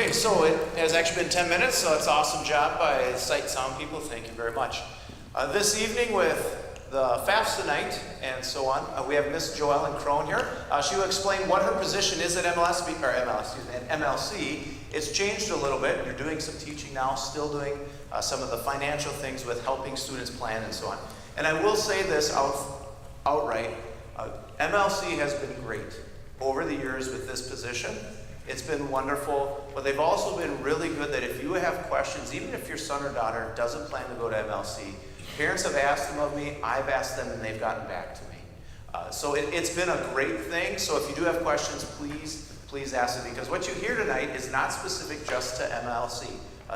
Okay, so it has actually been 10 minutes, so it's an awesome job by Sight Sound people. Thank you very much. This evening with the FAFSA night and so on, we have Miss Joellen Crone here. She will explain what her position is at MLC. It's changed a little bit. You're doing some teaching now, still doing some of the financial things with helping students plan and so on. And I will say this outright, MLC has been great over the years with this position. It's been wonderful, but they've also been really good that if you have questions, even if your son or daughter doesn't plan to go to MLC, parents have asked them of me, I've asked them, and they've gotten back to me. So it's been a great thing. So if you do have questions, please ask them, because what you hear tonight is not specific just to MLC.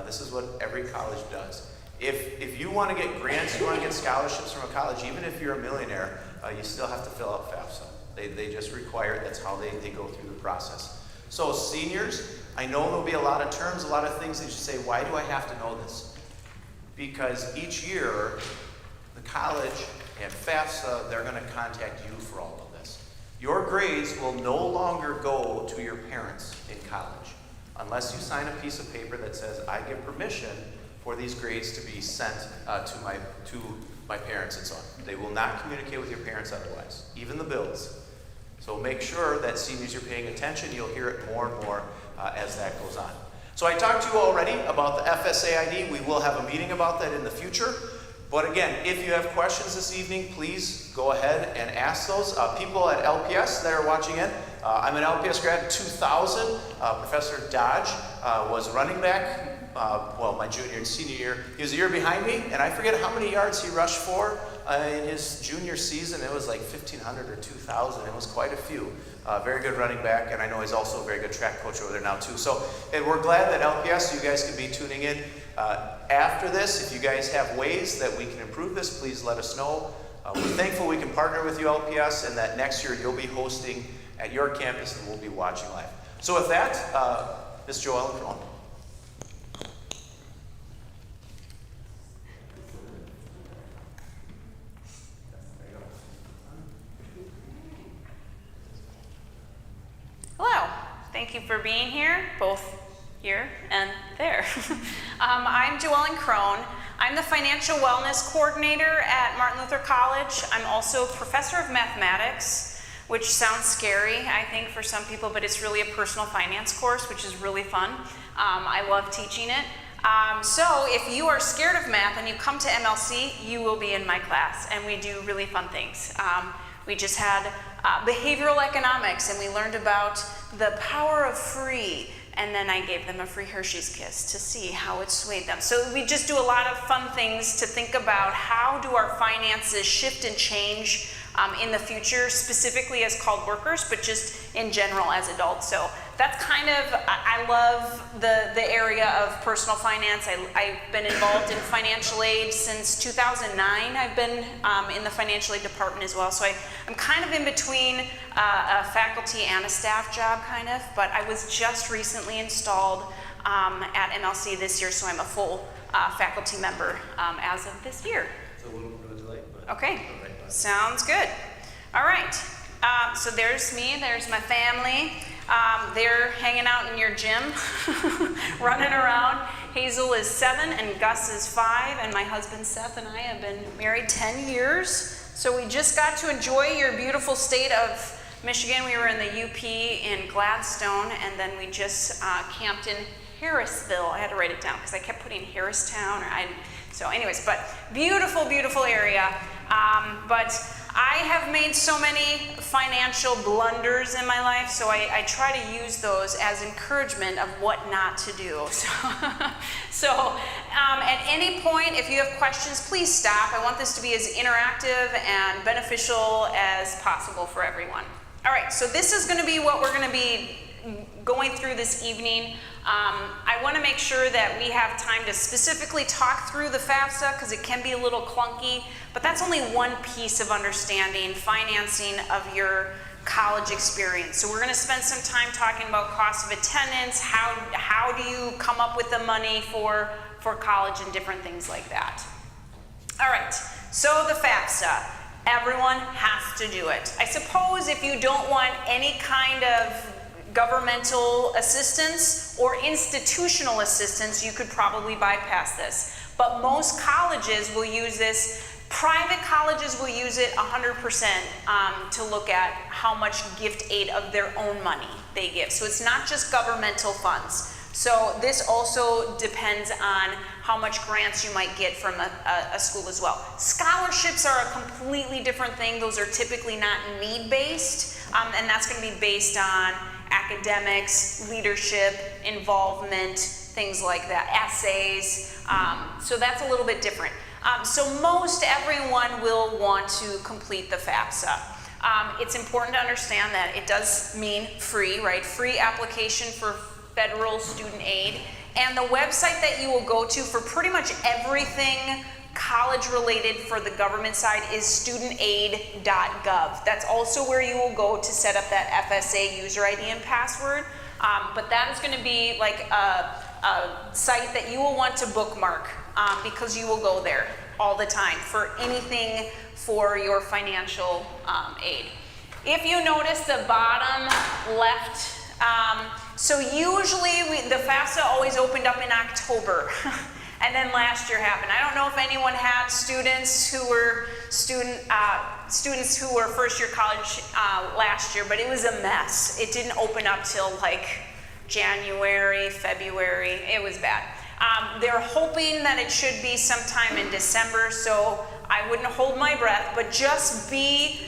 This is what every college does. If you want to get grants, you want to get scholarships from a college, even if you're a millionaire, you still have to fill out FAFSA. They just require it. That's how they go through the process. So seniors, I know there'll be a lot of terms, a lot of things that you say, why do I have to know this? Because each year, the college and FAFSA, they're going to contact you for all of this. Your grades will no longer go to your parents in college unless you sign a piece of paper that says, I give permission for these grades to be sent to my parents and so on. They will not communicate with your parents otherwise, even the bills. So make sure that seniors, you're paying attention. You'll hear it more and more as that goes on. So I talked to you already about the FSA ID. We will have a meeting about that in the future. But again, if you have questions this evening, please go ahead and ask those. People at LPS that are watching in, I'm an LPS grad in 2000. Professor Dodge was running back, well, my junior and senior year. He was a year behind me, and I forget how many yards he rushed for. In his junior season, it was like 1,500 or 2,000. It was quite a few. Very good running back, and I know he's also a very good track coach over there now too. So, and we're glad that LPS, you guys can be tuning in. After this, if you guys have ways that we can improve this, please let us know. We're thankful we can partner with you, LPS, and that next year you'll be hosting at your campus and we'll be watching live. So with that, Ms. Joellen Crone. Hello, thank you for being here, both here and there. I'm Joellen Crone. I'm the Financial Wellness Coordinator at Martin Luther College. I'm also Professor of Mathematics, which sounds scary, I think, for some people, but it's really a personal finance course, which is really fun. I love teaching it. So if you are scared of math and you come to MLC, you will be in my class, and we do really fun things. We just had behavioral economics, and we learned about the power of free, and then I gave them a free Hershey's Kiss to see how it swayed them. So we just do a lot of fun things to think about how do our finances shift and change in the future, specifically as called workers, but just in general as adults. So that's kind of, I love the area of personal finance. I've been involved in financial aid since 2009. I've been in the financial aid department as well. So I'm kind of in between a faculty and a staff job kind of, but I was just recently installed at MLC this year, so I'm a full faculty member as of this year. It's a little bit of a delay, but okay, sounds good. All right, so there's me, there's my family. They're hanging out in your gym, running around. Hazel is 7 and Gus is 5, and my husband Seth and I have been married 10 years. So we just got to enjoy your beautiful state of Michigan. We were in the UP in Gladstone, and then we just camped in Harrisville. I had to write it down because I kept putting Harristown. So anyways, but beautiful, beautiful area. But I have made so many financial blunders in my life, so I try to use those as encouragement of what not to do. So at any point, if you have questions, please stop. I want this to be as interactive and beneficial as possible for everyone. All right, so this is going to be what we're going to be going through this evening. I want to make sure that we have time to specifically talk through the FAFSA because it can be a little clunky, but that's only one piece of understanding financing of your college experience. So we're going to spend some time talking about cost of attendance, how do you come up with the money for college and different things like that. All right, so the FAFSA. Everyone has to do it. I suppose if you don't want any kind of governmental assistance or institutional assistance, you could probably bypass this. But most colleges will use this. Private colleges will use it 100% to look at how much gift aid of their own money they give. So it's not just governmental funds. So this also depends on how much grants you might get from a school as well. Scholarships are a completely different thing. Those are typically not need-based, and that's going to be based on academics, leadership, involvement, things like that, essays. So that's a little bit different. So most everyone will want to complete the FAFSA. It's important to understand that it does mean free, right? Free application for federal student aid. And the website that you will go to for pretty much everything college related for the government side is studentaid.gov. That's also where you will go to set up that FSA user ID and password. But that is going to be like a site that you will want to bookmark because you will go there all the time for anything for your financial aid. If you notice the bottom left, so usually the FAFSA always opened up in October. And then last year happened. I don't know if anyone had students who were students who were first year college last year, but it was a mess. It didn't open up till like January, February. It was bad. They're hoping that it should be sometime in December, so I wouldn't hold my breath, but just be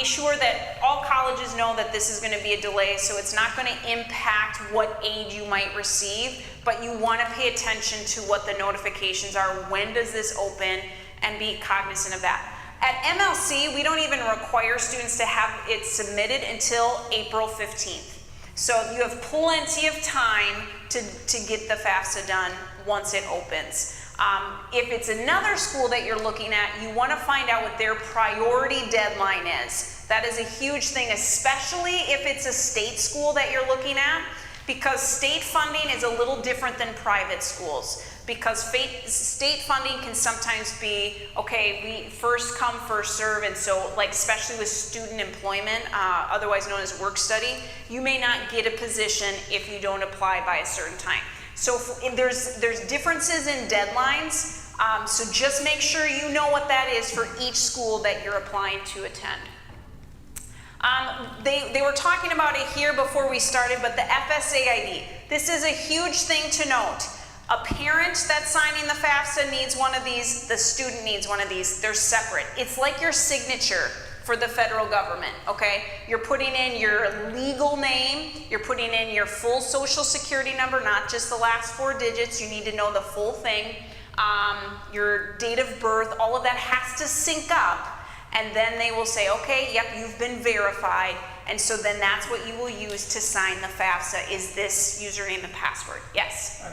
sure that all colleges know that this is going to be a delay, so it's not going to impact what aid you might receive, but you want to pay attention to what the notifications are. When does this open? And be cognizant of that. At MLC, we don't even require students to have it submitted until April 15th. So you have plenty of time to get the FAFSA done once it opens. If it's another school that you're looking at, you want to find out what their priority deadline is. That is a huge thing, especially if it's a state school that you're looking at, because state funding is a little different than private schools. Because state funding can sometimes be, okay, we first come, first serve, and so like especially with student employment, otherwise known as work study, you may not get a position if you don't apply by a certain time. So there's differences in deadlines, so just make sure you know what that is for each school that you're applying to attend. They were talking about it here before we started, but the FSA ID. This is a huge thing to note. A parent that's signing the FAFSA needs one of these, the student needs one of these. They're separate. It's like your signature for the federal government, okay? You're putting in your legal name, you're putting in your full social security number, not just the last 4 digits. You need to know the full thing. Your date of birth, all of that has to sync up, and then they will say, okay, yep, you've been verified, and so then that's what you will use to sign the FAFSA, is this username and password. Yes?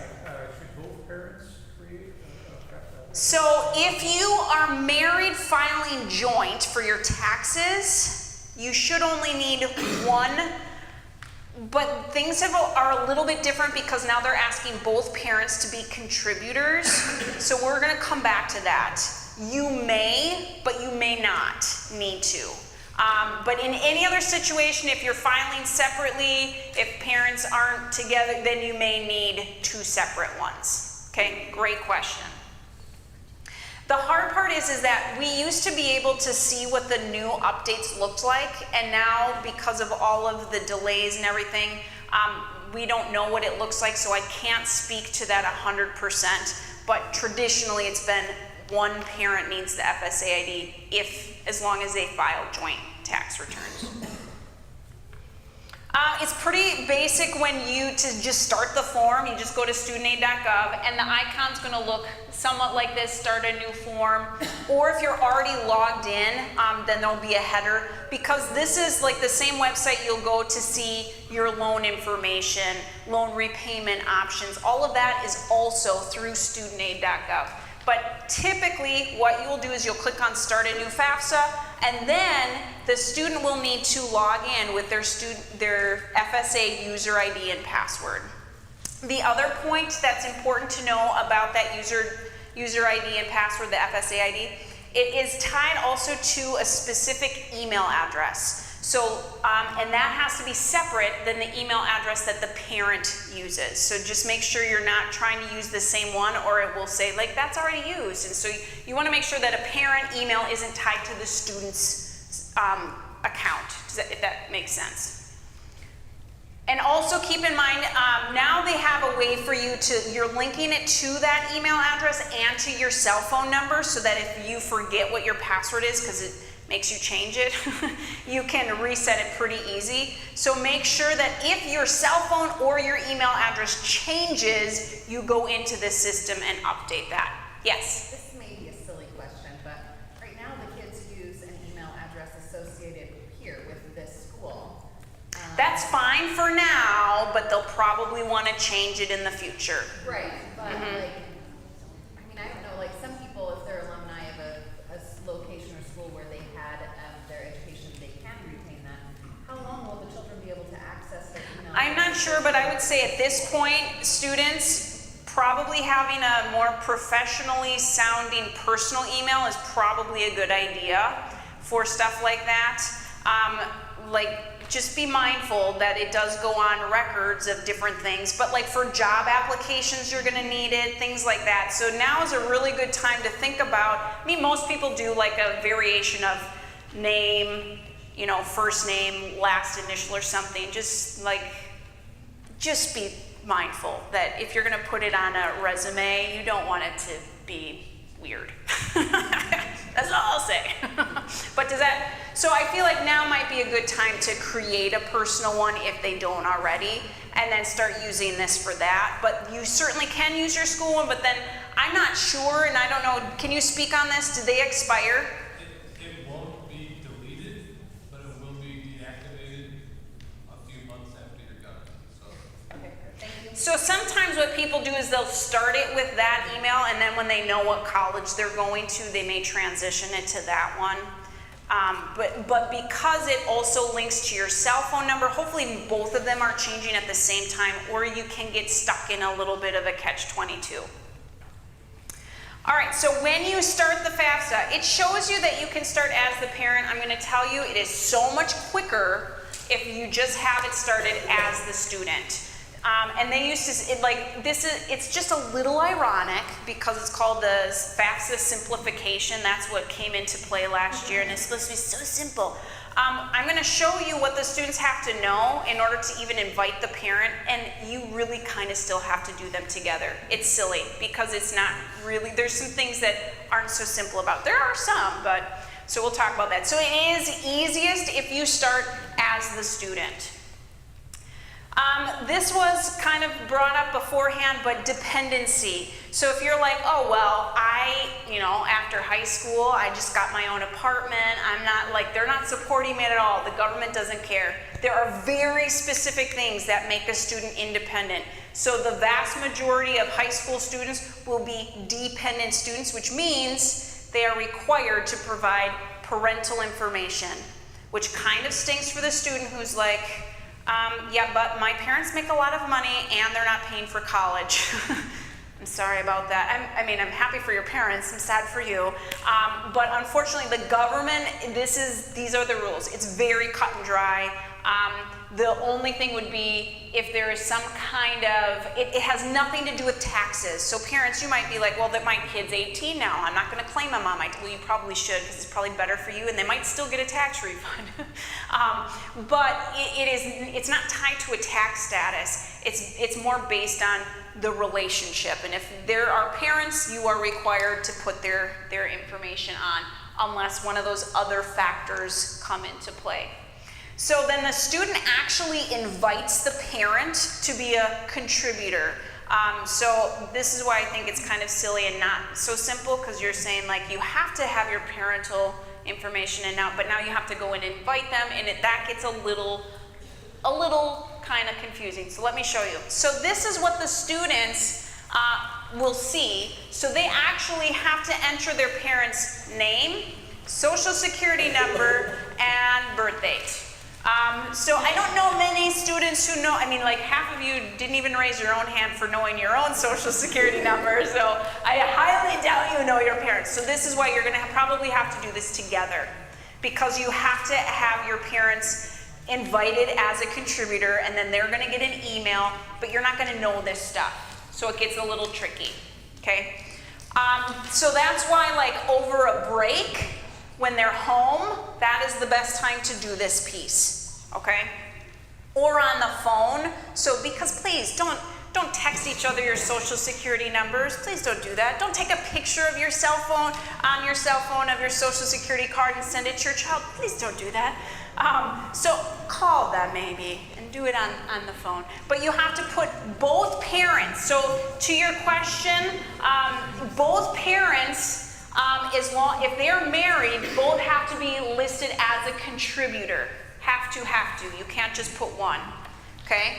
Should both parents create a FAFSA? So if you are married filing joint for your taxes, you should only need one, but things are a little bit different because now they're asking both parents to be contributors. So we're going to come back to that. You may, but you may not need to. But in any other situation, if you're filing separately, if parents aren't together, then you may need 2 separate ones. Okay, great question. The hard part is that we used to be able to see what the new updates looked like, and now because of all of the delays and everything, we don't know what it looks like, so I can't speak to that 100%, but traditionally it's been one parent needs the FSA ID as long as they file joint tax returns. It's pretty basic to just start the form. You just go to studentaid.gov, and the icon's going to look somewhat like this, start a new form. Or if you're already logged in, then there'll be a header, because this is like the same website you'll go to see your loan information, loan repayment options. All of that is also through studentaid.gov. But typically what you'll do is you'll click on Start a New FAFSA, and then the student will need to log in with their FSA user ID and password. The other point that's important to know about that user ID and password, the FSA ID, it is tied also to a specific email address. So, and that has to be separate than the email address that the parent uses. So just make sure you're not trying to use the same one, or it will say like that's already used. And so you want to make sure that a parent email isn't tied to the student's account, if that makes sense. And also keep in mind, now they have a way for you to, you're linking it to that email address and to your cell phone number, so that if you forget what your password is, because it makes you change it, you can reset it pretty easy. So make sure that if your cell phone or your email address changes, you go into this system and update that. Yes? This may be a silly question, but right now the kids use an email address associated here with this school. That's fine for now, but they'll probably want to change it in the future. Right, but like, I mean, I don't know, like some people, if they're alumni of a location or school where they had their education, they can retain that. How long will the children be able to access their email? I'm not sure, but I would say at this point, students probably having a more professionally sounding personal email is probably a good idea for stuff like that. Just be mindful that it does go on records of different things, but like for job applications, you're gonna need it, things like that. So now is a really good time to think about, I mean, most people do like a variation of name, you know, first name, last initial or something. Just be mindful that if you're gonna put it on a resume, you don't want it to be weird. That's all I'll say. But so I feel like now might be a good time to create a personal one if they don't already, and then start using this for that. But you certainly can use your school one, but then I'm not sure, and I don't know, can you speak on this? Do they expire? It won't be deleted, but it will be deactivated a few months after you're done. Okay, thank you. So sometimes what people do is they'll start it with that email, and then when they know what college they're going to, they may transition it to that one. But because it also links to your cell phone number, hopefully both of them are changing at the same time, or you can get stuck in a little bit of a catch-22. All right, so when you start the FAFSA, it shows you that you can start as the parent. I'm going to tell you it is so much quicker if you just have it started as the student. And they used to, it's just a little ironic because it's called the FAFSA simplification. That's what came into play last year, and it's supposed to be so simple. I'm going to show you what the students have to know in order to even invite the parent, and you really kind of still have to do them together. It's silly because it's not really, there's some things that aren't so simple about. There are some, but, so we'll talk about that. So it is easiest if you start as the student. This was kind of brought up beforehand, but dependency. So if you're like, oh, well, after high school, I just got my own apartment. I'm not like, they're not supporting me at all. The government doesn't care. There are very specific things that make a student independent. So the vast majority of high school students will be dependent students, which means they are required to provide parental information, which kind of stinks for the student who's like, yeah, but my parents make a lot of money and they're not paying for college. I'm sorry about that. I'm happy for your parents. I'm sad for you. But unfortunately, the government, these are the rules. It's very cut and dry. The only thing would be if there is some kind of, it has nothing to do with taxes. So parents, you might be like, well, that my kid's 18 now. I'm not going to claim them on my, well, you probably should because it's probably better for you, and they might still get a tax refund. But it's not tied to a tax status. It's more based on the relationship. And if there are parents, you are required to put their information on unless one of those other factors come into play. So then the student actually invites the parent to be a contributor. So this is why I think it's kind of silly and not so simple, because you're saying like you have to have your parental information but now you have to go and invite them, and that gets a little kind of confusing. So let me show you. So this is what the students will see. So they actually have to enter their parent's name, social security number, and birth date. So I don't know many students who know, like half of you didn't even raise your own hand for knowing your own social security number, so I highly doubt you know your parents. So this is why you're going to probably have to do this together. because you have to have your parents invited as a contributor, and then they're gonna get an email, but you're not gonna know this stuff. So it gets a little tricky, okay? So that's why, like, over a break, when they're home, that is the best time to do this piece, okay? Or on the phone. So, because please don't text each other your social security numbers. Please don't do that. Don't take a picture of your cell phone, on your cell phone, of your social security card and send it to your child. Please don't do that. So call them maybe and do it on the phone. But you have to put both parents. So to your question, both parents, if they're married, both have to be listed as a contributor. Have to. You can't just put one, okay?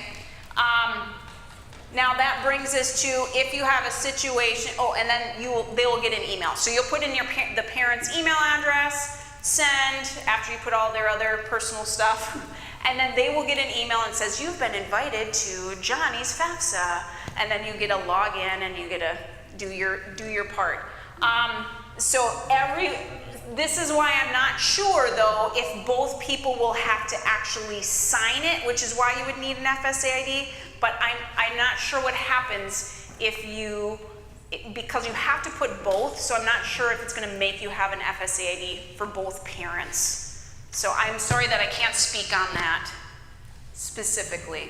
Now that brings us to, if you have a situation, and then they will get an email. So you'll put in the parent's email address, send, after you put all their other personal stuff, and then they will get an email and says, you've been invited to Johnny's FAFSA, and then you get a login and you get to do your part. This is why I'm not sure though if both people will have to actually sign it, which is why you would need an FSA ID, but I'm not sure what happens because you have to put both, so I'm not sure if it's going to make you have an FSA ID for both parents. So I'm sorry that I can't speak on that specifically.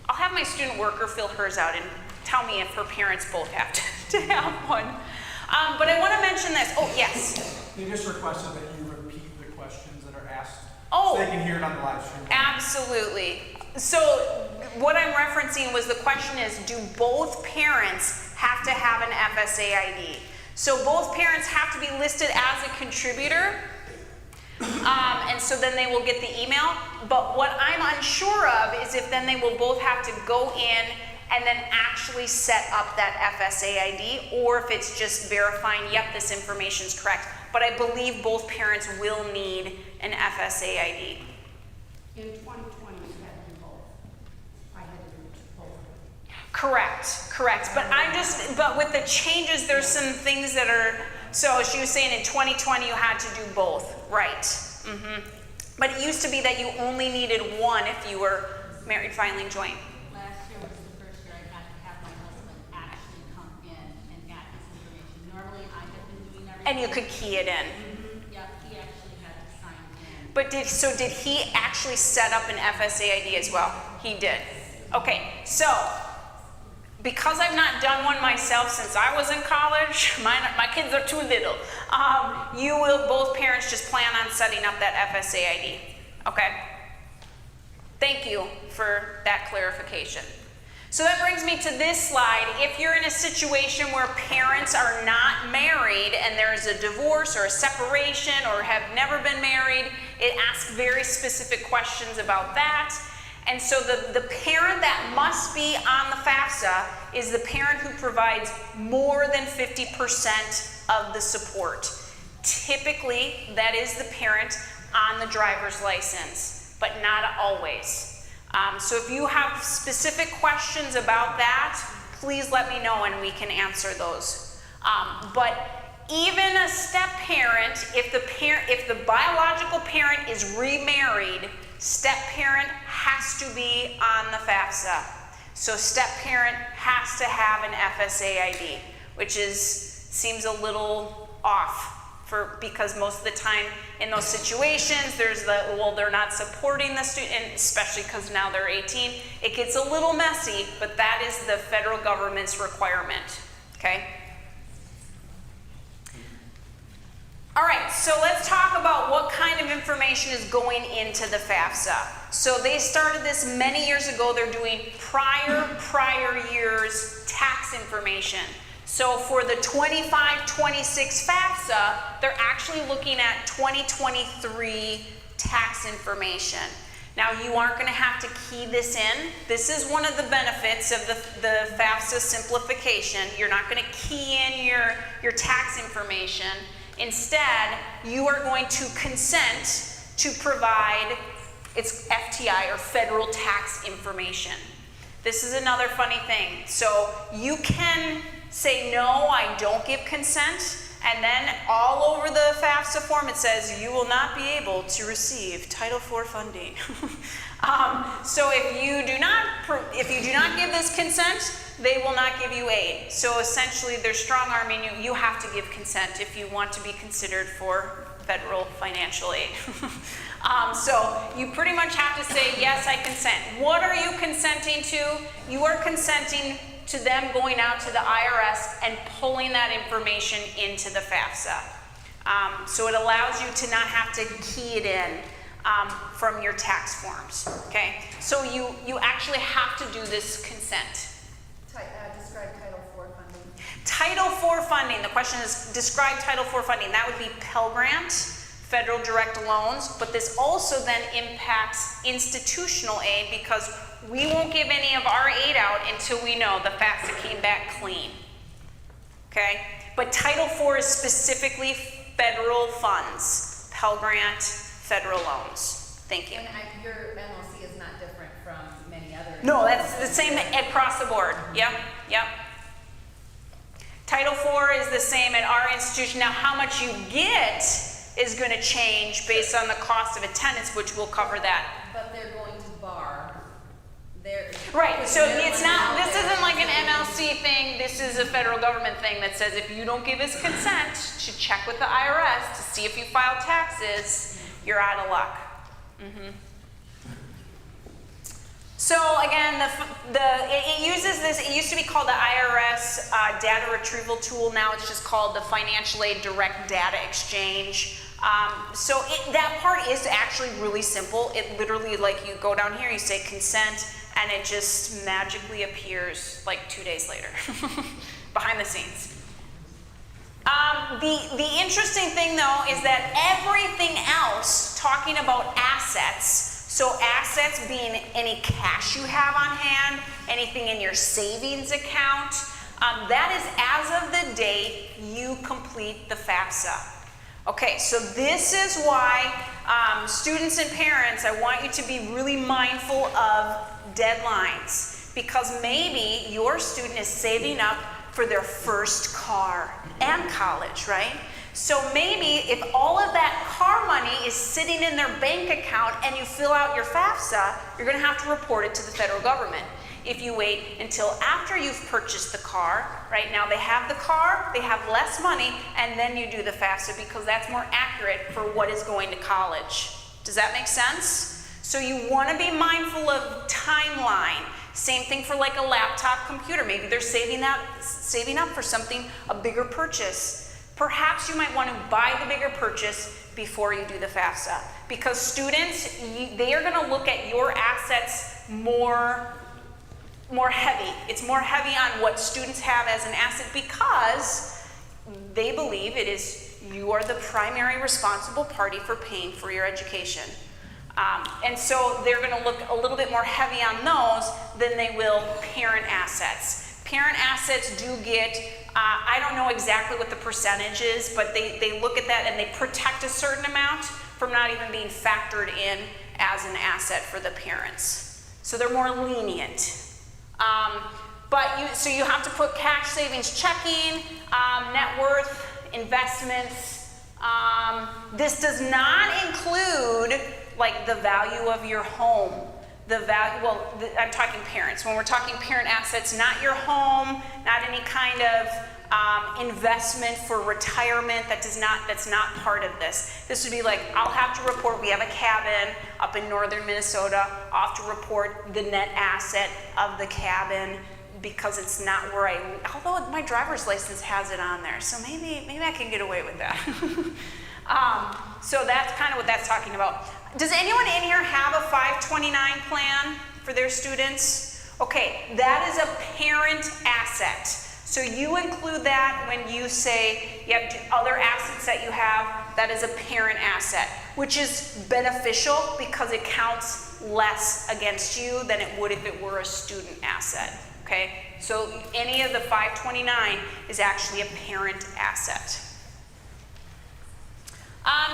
I'll have my student worker fill hers out and tell me if her parents both have to have one. But I want to mention this. Oh, yes. They just requested that you repeat the questions that are asked. Oh, so they can hear it on the live stream. Absolutely. So what I'm referencing was the question is, do both parents have to have an FSA ID? So both parents have to be listed as a contributor, and so then they will get the email. But what I'm unsure of is if then they will both have to go in and then actually set up that FSA ID, or if it's just verifying, yep, this information is correct. But I believe both parents will need an FSA ID. In 2020, you had to do both. I had to do both. Correct. But with the changes, there's some things that are, so she was saying in 2020 you had to do both, right? But it used to be that you only needed one if you were married, filing joint. Last year was the first year I had to have my husband actually come in and add this information. Normally I have been doing everything. And you could key it in. Yeah, he actually had to sign in. But did he actually set up an FSA ID as well? He did. Okay, so because I've not done one myself since I was in college, my kids are too little, both parents just plan on setting up that FSA ID, okay? Thank you for that clarification. So that brings me to this slide. If you're in a situation where parents are not married and there's a divorce or a separation or have never been married, it asks very specific questions about that. And so the parent that must be on the FAFSA is the parent who provides more than 50% of the support. Typically, that is the parent on the driver's license, but not always. So if you have specific questions about that, please let me know and we can answer those. But even a step parent, if the biological parent is remarried, step parent has to be on the FAFSA. So step parent has to have an FSA ID, which seems a little off because most of the time in those situations they're not supporting the student, especially because now they're 18. It gets a little messy, but that is the federal government's requirement, okay? All right, so let's talk about what kind of information is going into the FAFSA. So they started this many years ago. They're doing prior years tax information. So for the 25-26 FAFSA, they're actually looking at 2023 tax information. Now you aren't going to have to key this in. This is one of the benefits of the FAFSA simplification. You're not going to key in your tax information. Instead, you are going to consent to provide its FTI or federal tax information. This is another funny thing. So you can say, no, I don't give consent, And then all over the FAFSA form it says you will not be able to receive Title IV funding. So if you do not give this consent, they will not give you aid. So essentially they're strong arming you. You have to give consent if you want to be considered for federal financial aid. So you pretty much have to say, yes, I consent. What are you consenting to? You are consenting to them going out to the IRS and pulling that information into the FAFSA. So it allows you to not have to key it in from your tax forms, okay? So you actually have to do this consent. Describe Title IV funding. Title IV funding, the question is describe Title IV funding. That would be Pell Grant, federal direct loans, but this also then impacts institutional aid because we won't give any of our aid out until we know the FAFSA came back clean, okay? But Title IV is specifically federal funds, Pell Grant, federal loans. Thank you. And your MLC is not different from many other. No, that's the same across the board. Yep, yep. Title IV is the same at our institution. Now, how much you get is going to change based on the cost of attendance, which will cover that. But they're going to bar their. Right, so it's not, this isn't like an MLC thing, this is a federal government thing that says if you don't give us consent to check with the IRS to see if you file taxes, you're out of luck. So again, it uses this, it used to be called the IRS data retrieval tool, now it's just called the Financial Aid Direct Data Exchange. So that part is actually really simple. It literally, like, you go down here, you say consent, and it just magically appears like 2 days later, behind the scenes. The interesting thing though is that everything else, talking about assets, so assets being any cash you have on hand, anything in your savings account, that is as of the date you complete the FAFSA. Okay, so this is why students and parents, I want you to be really mindful of deadlines, because maybe your student is saving up for their first car and college, right? So maybe if all of that car money is sitting in their bank account and you fill out your FAFSA, you're going to have to report it to the federal government. If you wait until after you've purchased the car, right now they have the car, they have less money, and then you do the FAFSA because that's more accurate for what is going to college. Does that make sense? So you want to be mindful of timeline. Same thing for like a laptop computer. Maybe they're saving up for something, a bigger purchase. Perhaps you might want to buy the bigger purchase before you do the FAFSA, because students, they are going to look at your assets more heavy. It's more heavy on what students have as an asset because they believe it is you are the primary responsible party for paying for your education. And so they're going to look a little bit more heavy on those than they will parent assets. Parent assets do get, I don't know exactly what the percentage is, but they look at that and they protect a certain amount from not even being factored in as an asset for the parents. So they're more lenient. So you have to put cash savings checking, net worth, investments. This does not include like the value of your home. I'm talking parents. When we're talking parent assets, not your home, not any kind of investment for retirement, that's not part of this. This would be like, I'll have to report, we have a cabin up in northern Minnesota, I'll have to report the net asset of the cabin because it's not where although my driver's license has it on there, so maybe I can get away with that. So that's kind of what that's talking about. Does anyone in here have a 529 plan for their students? Okay, that is a parent asset. So you include that when you say you have other assets that you have, that is a parent asset, which is beneficial because it counts less against you than it would if it were a student asset, okay? So any of the 529 is actually a parent asset.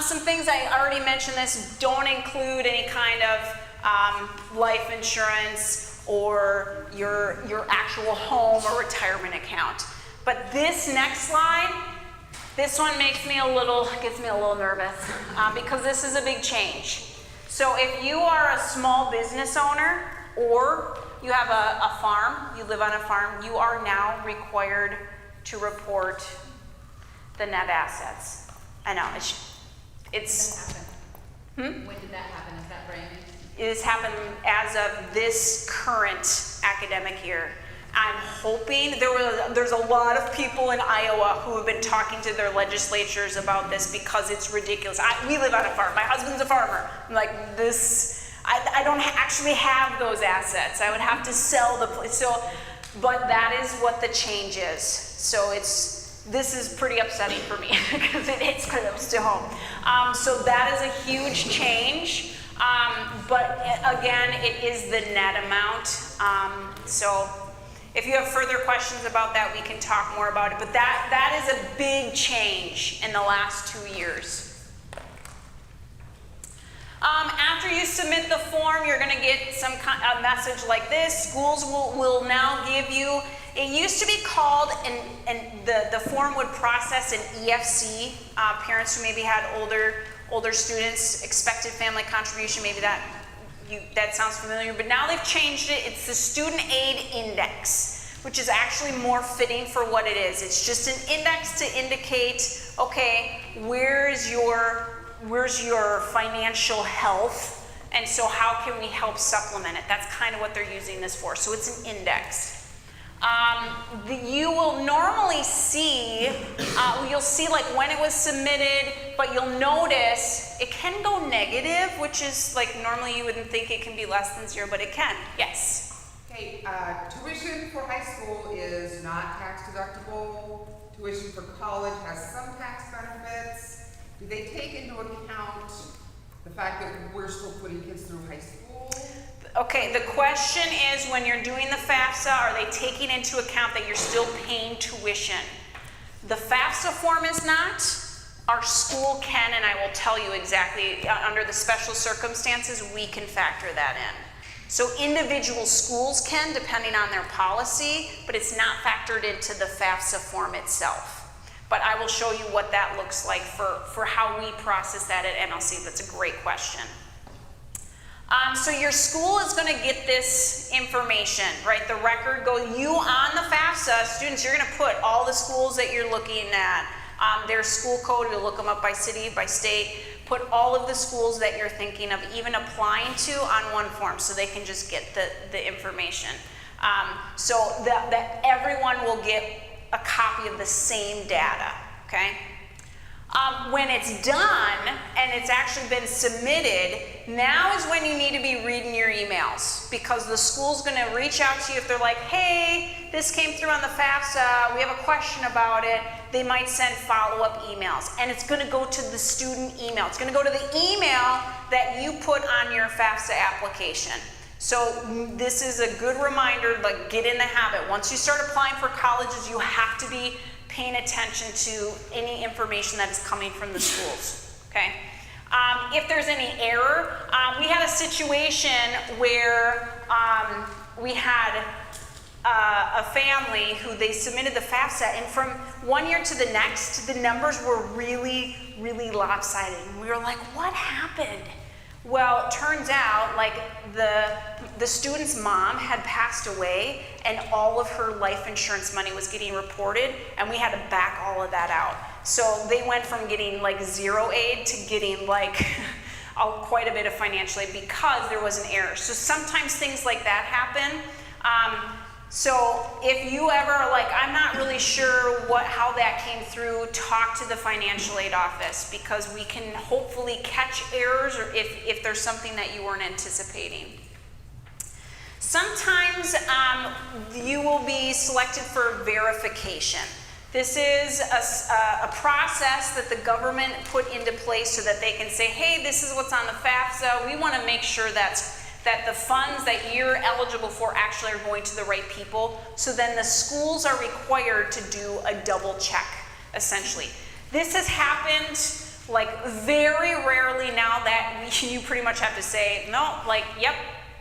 Some things I already mentioned this, don't include any kind of life insurance or your actual home or retirement account. But this next slide This one gets me a little nervous because this is a big change. So if you are a small business owner or you have a farm, you live on a farm, you are now required to report the net assets. I know, it's When did that happen? Is that brand new? it has happened as of this current academic year. I'm hoping there's a lot of people in Iowa who have been talking to their legislatures about this because it's ridiculous. We live on a farm. My husband's a farmer. I'm like, this, I don't actually have those assets. I would have to sell the place. So, but that is what the change is. So this is pretty upsetting for me because it hits close to home. So that is a huge change. But again, it is the net amount. So if you have further questions about that, we can talk more about it. But that is a big change in the last 2 years. After you submit the form, you're going to get a message like this. Schools will now give you, it used to be called, and the form would process an EFC. Parents who maybe had older students, expected family contribution, maybe that sounds familiar, but now they've changed it. It's the Student Aid Index, which is actually more fitting for what it is. It's just an index to indicate, okay, where's your financial health, and so how can we help supplement it? That's kind of what they're using this for. So it's an index. You will normally see, you'll see like when it was submitted, but you'll notice it can go negative, which is like normally you wouldn't think it can be less than 0, but it can. Yes. Okay, tuition for high school is not tax deductible. Tuition for college has some tax benefits. Do they take into account the fact that we're still putting kids through high school? Okay, the question is when you're doing the FAFSA, are they taking into account that you're still paying tuition? The FAFSA form is not. Our school can, and I will tell you exactly, under the special circumstances, we can factor that in. So individual schools can, depending on their policy, but it's not factored into the FAFSA form itself. But I will show you what that looks like for how we process that at MLC. That's a great question. So your school is going to get this information, right? The record goes, you on the FAFSA, students, you're going to put all the schools that you're looking at, their school code, you'll look them up by city, by state, put all of the schools that you're thinking of even applying to on one form so they can just get the information. So that everyone will get a copy of the same data, okay? When it's done and it's actually been submitted, now is when you need to be reading your emails because the school's going to reach out to you if they're like, hey, this came through on the FAFSA, we have a question about it. They might send follow-up emails, and it's going to go to the student email. It's going to go to the email that you put on your FAFSA application. So this is a good reminder, like get in the habit. Once you start applying for colleges, you have to be paying attention to any information that is coming from the schools, okay? If there's any error, we had a situation where we had a family who they submitted the FAFSA, and from one year to the next, the numbers were really, really lopsided. And we were like, what happened? Well, it turns out like the student's mom had passed away and all of her life insurance money was getting reported, and we had to back all of that out. So they went from getting like 0 aid to getting like quite a bit of financial aid because there was an error. So sometimes things like that happen. So if you ever are like, I'm not really sure how that came through, talk to the financial aid office because we can hopefully catch errors or if there's something that you weren't anticipating. Sometimes you will be selected for verification. This is a process that the government put into place so that they can say, hey, this is what's on the FAFSA. We want to make sure that the funds that you're eligible for actually are going to the right people. So then the schools are required to do a double check, essentially. This has happened like very rarely now that you pretty much have to say, no, like, yep,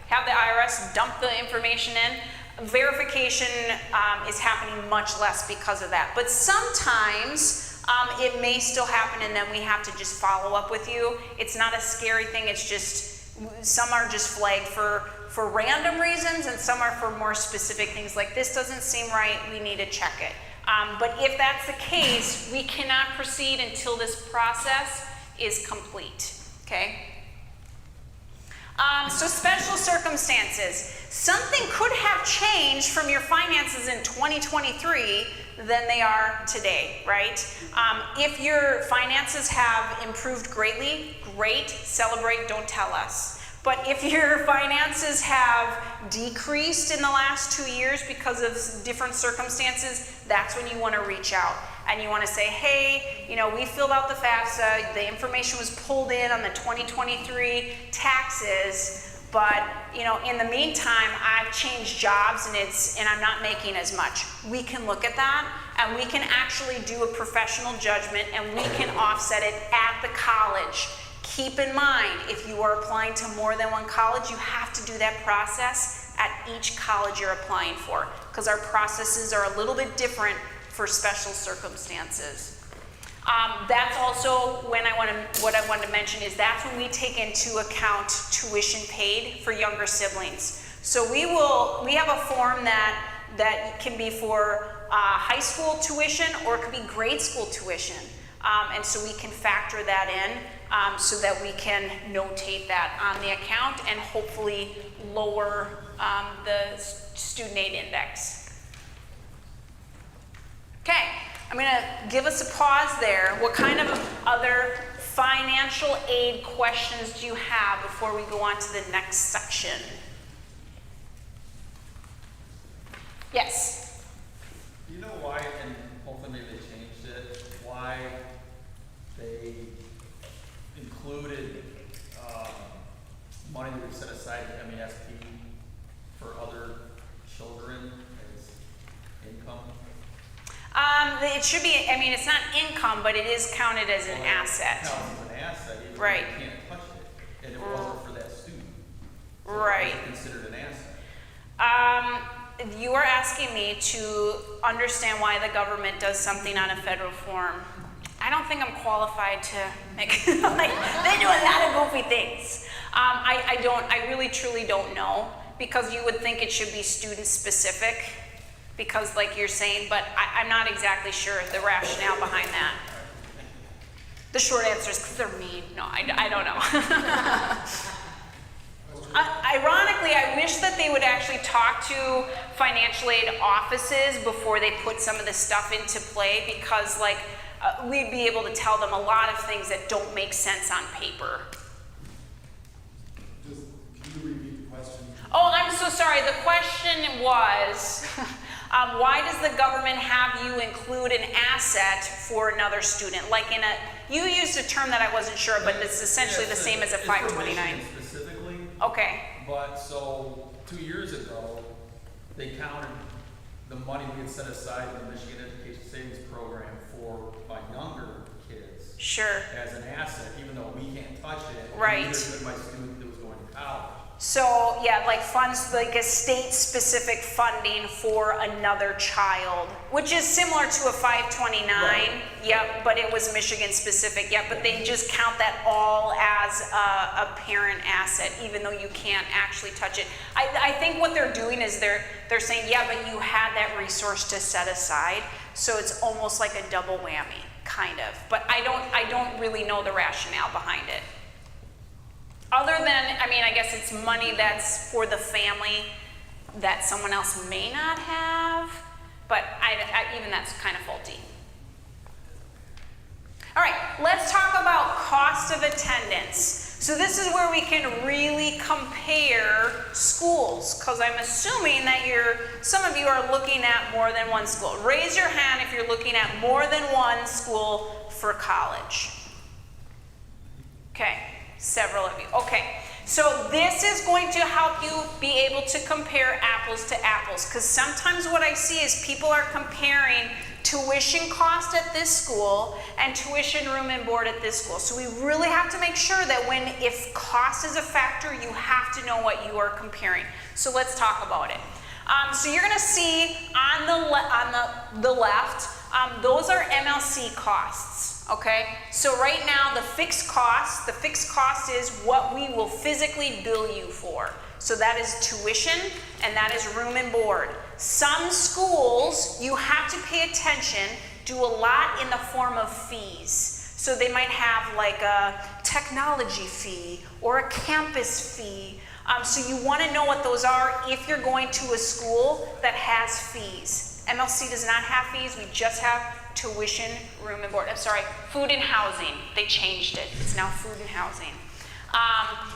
have the IRS dump the information in. Verification is happening much less because of that. But sometimes It may still happen, and then we have to just follow up with you. It's not a scary thing. It's just, some are just flagged for random reasons, and some are for more specific things like, this doesn't seem right, we need to check it. But if that's the case, we cannot proceed until this process is complete, okay? So special circumstances. Something could have changed from your finances in 2023 than they are today, right? If your finances have improved greatly, great, celebrate, don't tell us. But if your finances have decreased in the last 2 years because of different circumstances, that's when you want to reach out. And you want to say, hey, you know, we filled out the FAFSA, the information was pulled in on the 2023 taxes, but, you know, in the meantime, I've changed jobs and I'm not making as much. We can look at that, and we can actually do a professional judgment, and we can offset it at the college. Keep in mind, if you are applying to more than one college, you have to do that process at each college you're applying for, because our processes are a little bit different for special circumstances. That's also when what I wanted to mention is that's when we take into account tuition paid for younger siblings. So we have a form that can be for high school tuition, or it could be grade school tuition. And so we can factor that in so that we can notate that on the account and hopefully lower the student aid index. Okay, I'm going to give us a pause there. What kind of other financial aid questions do you have before we go on to the next section? Yes? You know why, and hopefully maybe they changed it, why they included money that we set aside to MESP for other children as income? It should be, I mean, it's not income, but it is counted as an asset. It counts as an asset, even Right. though you can't touch it, and it wasn't for that student. So Right. It wasn't considered an asset. You are asking me to understand why the government does something on a federal form. I don't think I'm qualified to make, like, they do a lot of goofy things. I really truly don't know, because you would think it should be student specific, because like you're saying, but I'm not exactly sure the rationale behind that. The short answer is because they're mean. No, I don't know. Ironically, I wish that they would actually talk to financial aid offices before they put some of this stuff into play, because like we'd be able to tell them a lot of things that don't make sense on paper. Can you repeat the question? Oh, I'm so sorry. The question was, why does the government have you include an asset for another student? Like you used a term that I wasn't sure, but it's essentially the same as a 529. Specifically. Okay. But so 2 years ago, they counted the money we had set aside in the Michigan Education Savings Program for my younger kids Sure. as an asset, even though we can't touch it. Right. Neither could my student that was going to college. So yeah, like funds, like a state-specific funding for another child, which is similar to a 529. Right. Yep, but it was Michigan-specific. Yep, but they just count that all as a parent asset, even though you can't actually touch it. I think what they're doing is they're saying, yeah, but you had that resource to set aside, so it's almost like a double whammy, kind of. But I don't really know the rationale behind it. Other than, I mean, I guess it's money that's for the family that someone else may not have, but even that's kind of faulty. All right, let's talk about cost of attendance. So this is where we can really compare schools, because I'm assuming that some of you are looking at more than one school. Raise your hand if you're looking at more than one school for college. Okay. Several of you. Okay, so this is going to help you be able to compare apples to apples, because sometimes what I see is people are comparing tuition cost at this school and tuition, room, and board at this school. So we really have to make sure that if cost is a factor, you have to know what you are comparing. So let's talk about it. So you're going to see on the left, Those are MLC costs, okay? So right now, the fixed cost is what we will physically bill you for. So that is tuition, and that is room and board. Some schools, you have to pay attention, do a lot in the form of fees. So they might have like a technology fee or a campus fee. So you want to know what those are if you're going to a school that has fees. MLC does not have fees, we just have tuition, room and board. I'm sorry, food and housing. They changed it. It's now food and housing.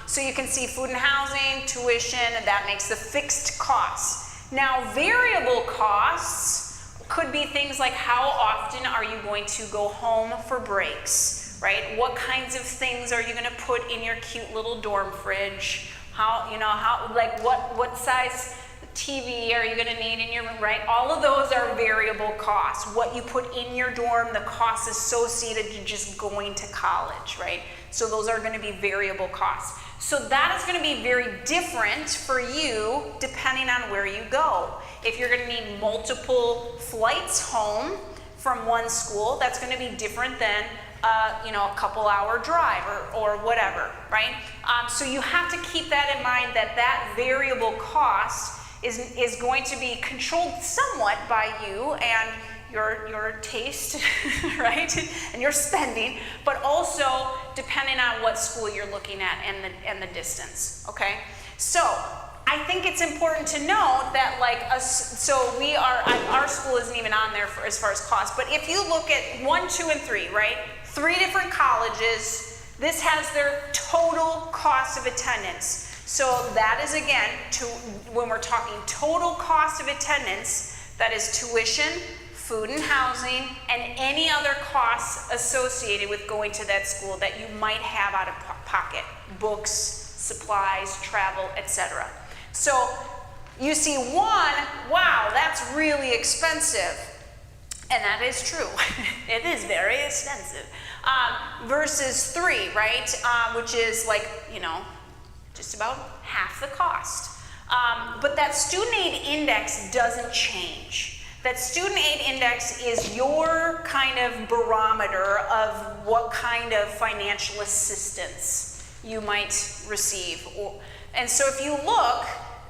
So you can see food and housing, tuition, and that makes the fixed costs. Now variable costs could be things like how often are you going to go home for breaks, right? What kinds of things are you going to put in your cute little dorm fridge? What size TV are you going to need in your room, right? All of those are variable costs. What you put in your dorm, the costs associated to just going to college, right? So those are going to be variable costs. So that is going to be very different for you depending on where you go. If you're going to need multiple flights home from one school, that's going to be different than a couple-hour drive or whatever, right? So you have to keep that in mind, that variable cost is going to be controlled somewhat by you and your taste, right? And your spending, but also depending on what school you're looking at and the distance, okay? So I think it's important to note that our school isn't even on there as far as cost, but if you look at 1, 2, and 3, right? 3 different colleges, this has their total cost of attendance. So that is, again, when we're talking total cost of attendance, that is tuition, food and housing, and any other costs associated with going to that school that you might have out of pocket, books, supplies, travel, etc. So you see 1, wow, that's really expensive. And that is true. It is very expensive. Versus 3, right? Which is like, just about half the cost. But that student aid index doesn't change. That student aid index is your kind of barometer of what kind of financial assistance you might receive. And so if you look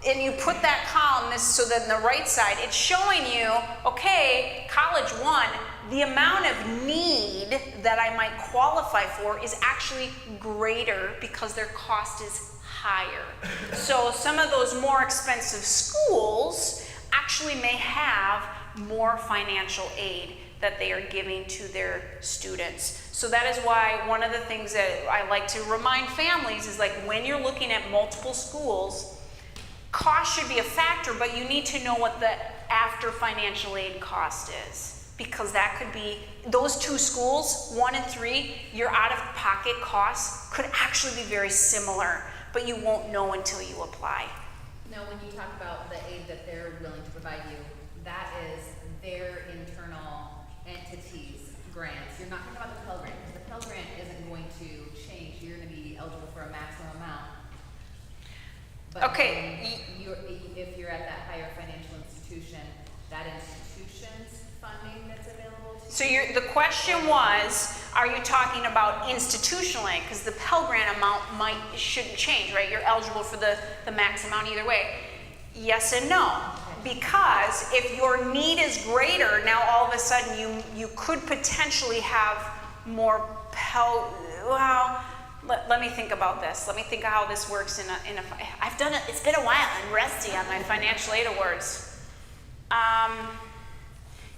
and you put that column, so that on the right side, it's showing you, okay, college 1, the amount of need that I might qualify for is actually greater because their cost is higher. So some of those more expensive schools actually may have more financial aid that they are giving to their students. So that is why one of the things that I like to remind families is like when you're looking at multiple schools, cost should be a factor, but you need to know what the after financial aid cost is. Because that could be, those 2 schools, 1 and 3, your out-of-pocket costs could actually be very similar, but you won't know until you apply. Now, when you talk about the aid that they're willing to provide you, that is their internal entities' grants. You're not talking about the Pell Grant, because the Pell Grant isn't going to change. You're going to be eligible for a maximum amount. But okay. If you're at that higher financial institution, that institution's funding that's available to So you? the question was, are you talking about institutional aid? Because the Pell Grant amount shouldn't change, right? You're eligible for the max amount either way. Yes and no. Because if your need is greater, now all of a sudden you could potentially have more Pell, well, let me think about this. Let me think of how this works I've done it, it's been a while, I'm rusty on my financial aid awards.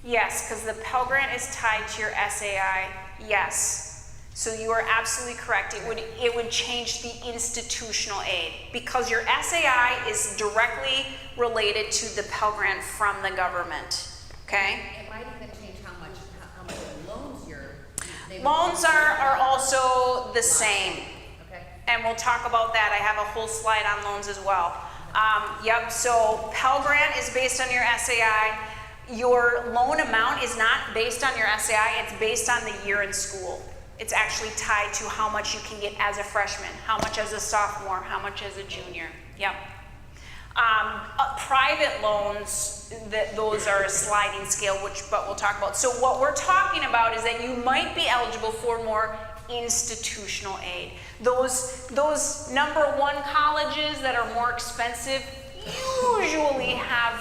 Yes, because the Pell Grant is tied to your SAI, yes. So you are absolutely correct. It would change the institutional aid because your SAI is directly related to the Pell Grant from the government, okay? It might even change how much loans Loans are also the same. Okay. And we'll talk about that. I have a whole slide on loans as well. Yep, so Pell Grant is based on your SAI. Your loan amount is not based on your SAI, it's based on the year in school. It's actually tied to how much you can get as a freshman, how much as a sophomore, how much as a junior. Yep. Private loans, those are a sliding scale, but we'll talk about. So what we're talking about is that you might be eligible for more institutional aid. Those number one colleges that are more expensive usually have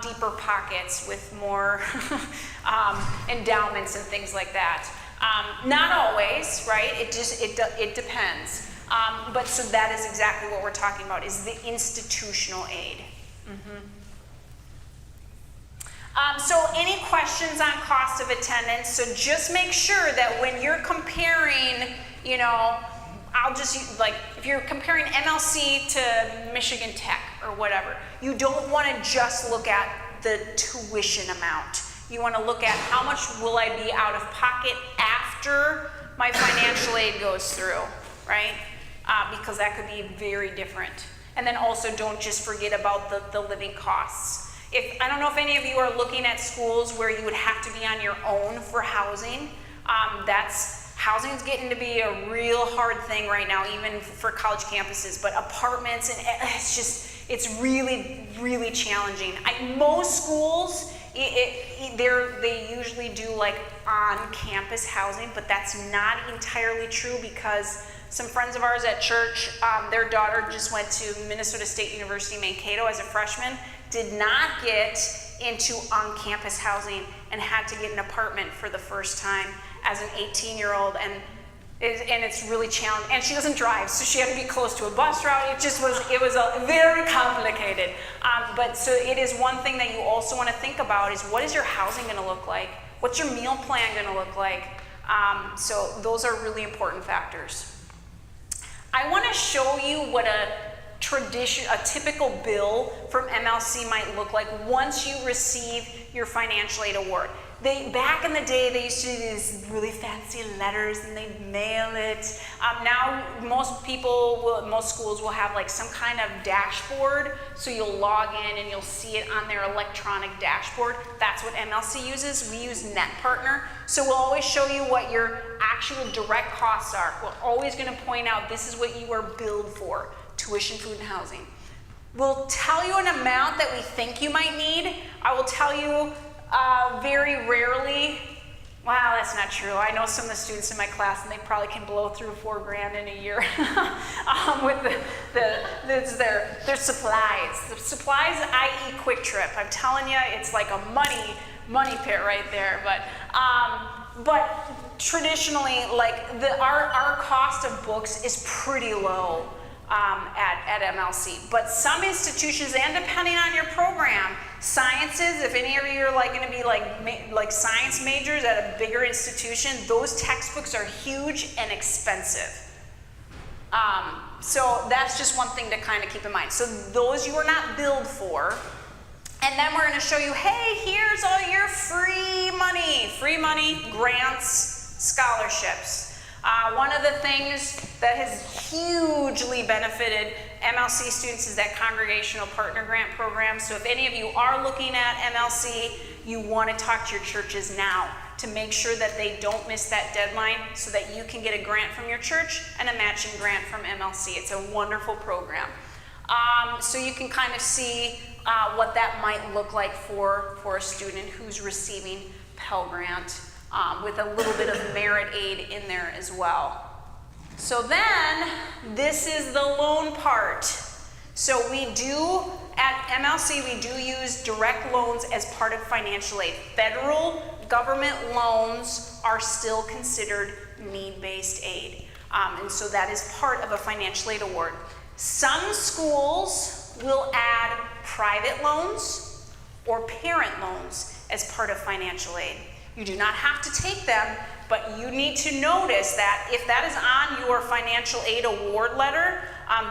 deeper pockets with more endowments and things like that. Not always, right? It depends. But so that is exactly what we're talking about, is the institutional aid. So any questions on cost of attendance? So just make sure that when you're comparing, you know, I'll just use, like, if you're comparing MLC to Michigan Tech or whatever, you don't want to just look at the tuition amount. You want to look at how much will I be out of pocket after my financial aid goes through, right? Because that could be very different. And then also don't just forget about the living costs. I don't know if any of you are looking at schools where you would have to be on your own for housing. Housing is getting to be a real hard thing right now, even for college campuses, but apartments, and it's really, really challenging. Most schools, they usually do like on-campus housing, but that's not entirely true, because some friends of ours at church, their daughter just went to Minnesota State University Mankato as a freshman, did not get into on-campus housing and had to get an apartment for the first time as an 18-year-old, and it's really challenging. And she doesn't drive, so she had to be close to a bus route. It was very complicated. But so it is one thing that you also want to think about is, what is your housing going to look like? What's your meal plan going to look like? So those are really important factors. I want to show you what a typical bill from MLC might look like once you receive your financial aid award. Back in the day, they used to do these really fancy letters and they'd mail it. Now, most schools will have like some kind of dashboard, so you'll log in and you'll see it on their electronic dashboard. That's what MLC uses. We use NetPartner. So we'll always show you what your actual direct costs are. We're always going to point out this is what you are billed for: tuition, food, and housing. We'll tell you an amount that we think you might need. I will tell you very rarely, wow, that's not true. I know some of the students in my class, and they probably can blow through $4,000 in a year with their supplies. The supplies, i.e. Quick Trip. I'm telling you, it's like a money pit right there. But traditionally, like our cost of books is pretty low at MLC. But some institutions, and depending on your program, sciences, if any of you are like going to be like science majors at a bigger institution, those textbooks are huge and expensive. So that's just one thing to kind of keep in mind. So those you are not billed for. And then we're going to show you, hey, here's all your free money, grants, scholarships. One of the things that has hugely benefited MLC students is that Congregational Partner Grant Program. So if any of you are looking at MLC, you want to talk to your churches now to make sure that they don't miss that deadline, so that you can get a grant from your church and a matching grant from MLC. It's a wonderful program. So you can kind of see what that might look like for a student who's receiving Pell Grant, with a little bit of merit aid in there as well. So then, this is the loan part. So we do, at MLC, we do use direct loans as part of financial aid. Federal government loans are still considered need-based aid. And so that is part of a financial aid award. Some schools will add private loans or parent loans as part of financial aid. You do not have to take them, but you need to notice that if that is on your financial aid award letter,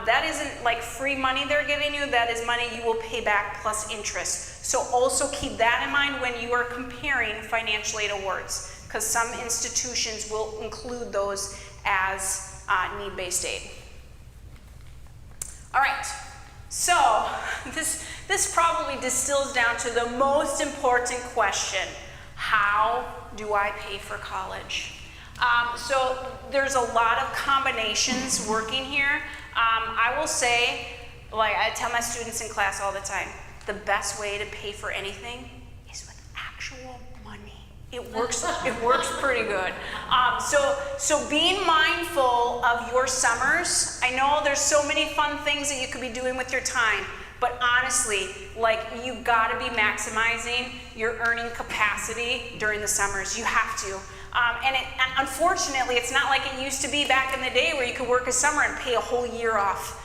that isn't like free money they're giving you, that is money you will pay back plus interest. So also keep that in mind when you are comparing financial aid awards, because some institutions will include those as need-based aid. All right, so this probably distills down to the most important question. How do I pay for college? So there's a lot of combinations working here. I will say, Like I tell my students in class all the time, the best way to pay for anything is with actual money. It works pretty good. So being mindful of your summers. I know there's so many fun things that you could be doing with your time, but honestly, like you gotta be maximizing your earning capacity during the summers. You have to. And unfortunately, it's not like it used to be back in the day where you could work a summer and pay a whole year off.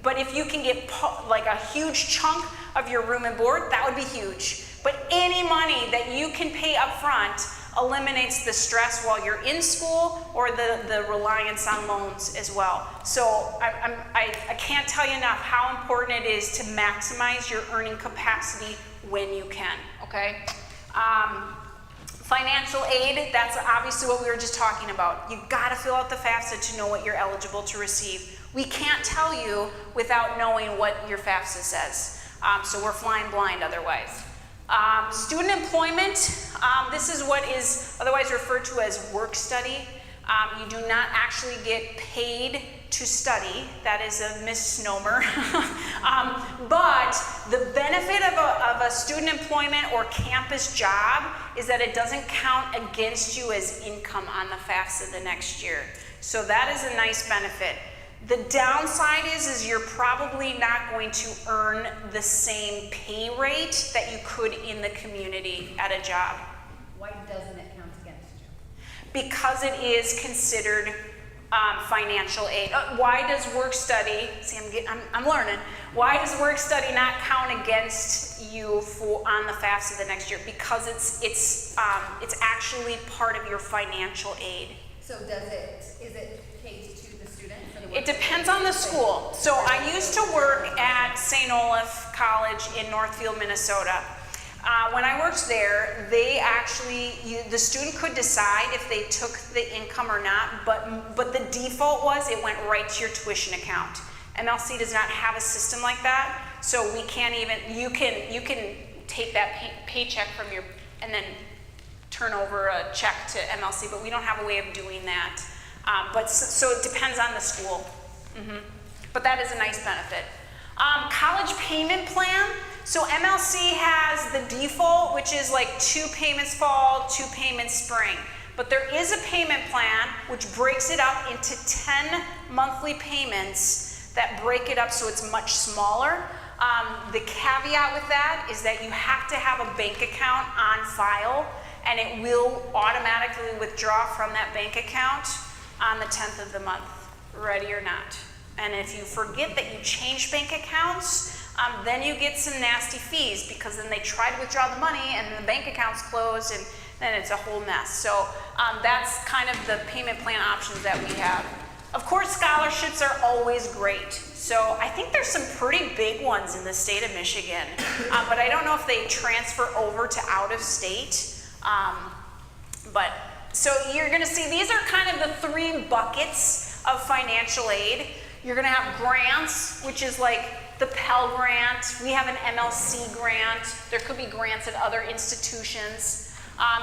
But if you can get like a huge chunk of your room and board, that would be huge. But any money that you can pay up front eliminates the stress while you're in school or the reliance on loans as well. So I can't tell you enough how important it is to maximize your earning capacity when you can, okay? Financial aid, that's obviously what we were just talking about. You gotta fill out the FAFSA to know what you're eligible to receive. We can't tell you without knowing what your FAFSA says. So we're flying blind otherwise. Student employment, this is what is otherwise referred to as work study. You do not actually get paid to study. That is a misnomer. But the benefit of a student employment or campus job is that it doesn't count against you as income on the FAFSA the next year. So that is a nice benefit. The downside is you're probably not going to earn the same pay rate that you could in the community at a job. Why doesn't it count against you? Because it is considered financial aid. Why does work study, see I'm learning, why does work study not count against you on the FAFSA the next year? Because it's actually part of your financial aid. So is it paid to the student? It depends on the school. So I used to work at St. Olaf College in Northfield, Minnesota. When I worked there, they actually, the student could decide if they took the income or not, but the default was it went right to your tuition account. MLC does not have a system like that, so we can't even, you can take that paycheck from your, and then turn over a check to MLC, but we don't have a way of doing that. So it depends on the school. But that is a nice benefit. College payment plan. So MLC has the default, which is like 2 payments fall, 2 payments spring. But there is a payment plan which breaks it up into 10 monthly payments that break it up so it's much smaller. The caveat with that is that you have to have a bank account on file, and it will automatically withdraw from that bank account on the 10th of the month, ready or not. And if you forget that you changed bank accounts, then you get some nasty fees, because then they try to withdraw the money and the bank account's closed, and then it's a whole mess. So that's kind of the payment plan options that we have. Of course, scholarships are always great. So I think there's some pretty big ones in the state of Michigan, but I don't know if they transfer over to out of state. So you're gonna see these are kind of the 3 buckets of financial aid. You're gonna have grants, which is like the Pell Grant. We have an MLC grant. There could be grants at other institutions.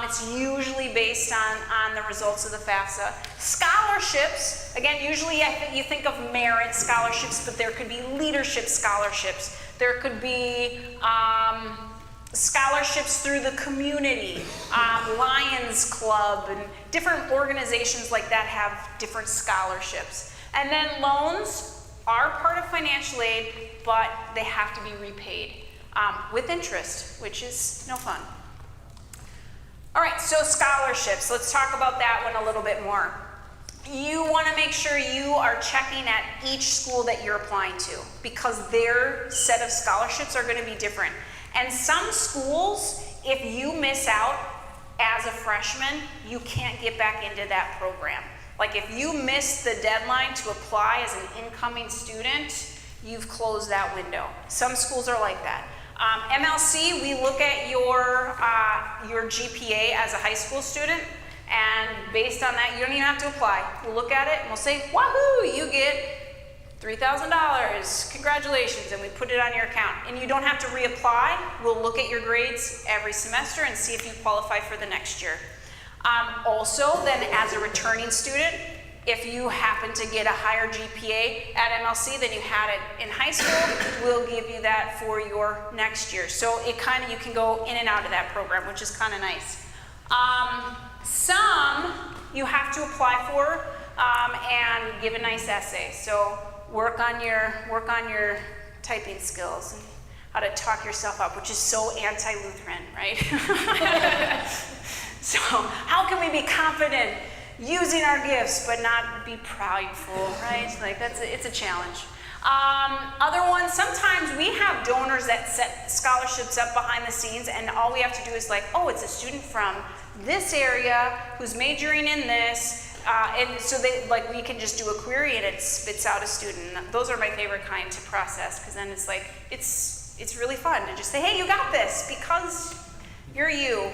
It's usually based on the results of the FAFSA. Scholarships, again, usually you think of merit scholarships, but there could be leadership scholarships. There could be scholarships through the community, Lions Club, and different organizations like that have different scholarships. And then loans are part of financial aid, but they have to be repaid with interest, which is no fun. All right, so scholarships. Let's talk about that one a little bit more. You want to make sure you are checking at each school that you're applying to, because their set of scholarships are going to be different. And some schools, if you miss out as a freshman, you can't get back into that program. Like if you miss the deadline to apply as an incoming student, you've closed that window. Some schools are like that. MLC, we look at your GPA as a high school student, and based on that, you don't even have to apply. We'll look at it and we'll say, wahoo, you get $3,000, congratulations, and we put it on your account. And you don't have to reapply. We'll look at your grades every semester and see if you qualify for the next year. Also, then as a returning student, If you happen to get a higher GPA at MLC than you had it in high school, we'll give you that for your next year. So it kind of, you can go in and out of that program, which is kind of nice. Some you have to apply for and give a nice essay. So work on your typing skills and how to talk yourself up, which is so anti-Lutheran, right? So how can we be confident using our gifts but not be prideful, right? Like it's a challenge. Other ones, sometimes we have donors that set scholarships up behind the scenes, and all we have to do is like, oh, it's a student from this area who's majoring in this, and so we can just do a query and it spits out a student. Those are my favorite kind to process, because then it's like, it's really fun to just say, hey, you got this because you're you.